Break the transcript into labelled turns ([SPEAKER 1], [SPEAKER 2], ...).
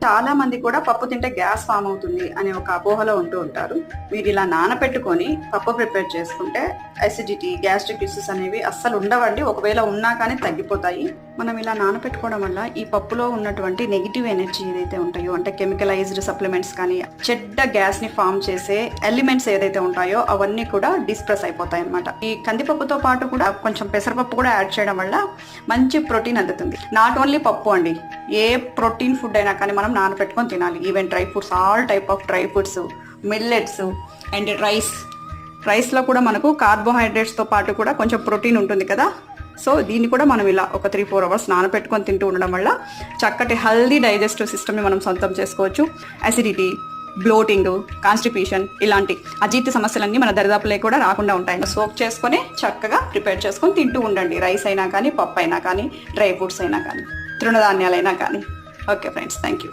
[SPEAKER 1] చాలా మంది కూడా పప్పు తింటే గ్యాస్ ఫామ్ అవుతుంది అనే ఒక అపోహలో ఉంటూ ఉంటారు. మీరు ఇలా నానపెట్టుకొని పప్పు ప్రిపేర్ చేసుకుంటే అసిడిటీ, గ్యాస్ట్రిక్ ఇష్యూస్ అనేవి అస్సలు ఉండవండి. ఒకవేళ ఉన్నా కానీ తగ్గిపోతాయి. మనం ఇలా నానపెట్టుకోవడం వల్ల ఈ పప్పులో ఉన్నటువంటి నెగిటివ్ ఎనర్జీ ఏదైతే ఉంటాయో, అంటే కెమికలైజ్డ్ సప్లిమెంట్స్ కానీ చెడ్డ గ్యాస్ ని ఫామ్ చేసే ఎలిమెంట్స్ ఏదైతే ఉంటాయో అవన్నీ కూడా డిస్ప్రెస్ అయిపోతాయి అన్నమాట. ఈ కందిపప్పుతో పాటు కూడా కొంచెం పెసరపప్పు కూడా యాడ్ చేయడం వల్ల మంచి ప్రోటీన్ అందుతుంది. నాట్ ఓన్లీ పప్పు అండి, ఏ ప్రోటీన్ ఫుడ్ అయినా కానీ మనం నానపెట్టుకొని తినాలి. Even dry fruits, all type of dry fruits, millets and రైస్లో కూడా మనకు కార్బోహైడ్రేట్స్తో పాటు కూడా కొంచెం ప్రోటీన్ ఉంటుంది కదా. సో దీన్ని కూడా మనం ఇలా ఒక 3-4 అవర్స్ నానపెట్టుకొని తింటూ ఉండడం వల్ల చక్కటి హెల్దీ డైజెస్టివ్ సిస్టమ్ని మనం సొంతం చేసుకోవచ్చు. అసిడిటీ, బ్లోటింగ్, కాన్స్టిపేషన్ ఇలాంటి అజీర్తి సమస్యలన్నీ మన దరిదాపులే కూడా రాకుండా ఉంటాయి. సోక్ చేసుకొని చక్కగా ప్రిపేర్ చేసుకొని తింటూ ఉండండి. రైస్ అయినా కానీ, పప్పు అయినా కానీ, డ్రై ఫ్రూట్స్ అయినా కానీ, తృణధాన్యాలైనా కానీ. Okay friends, thank you.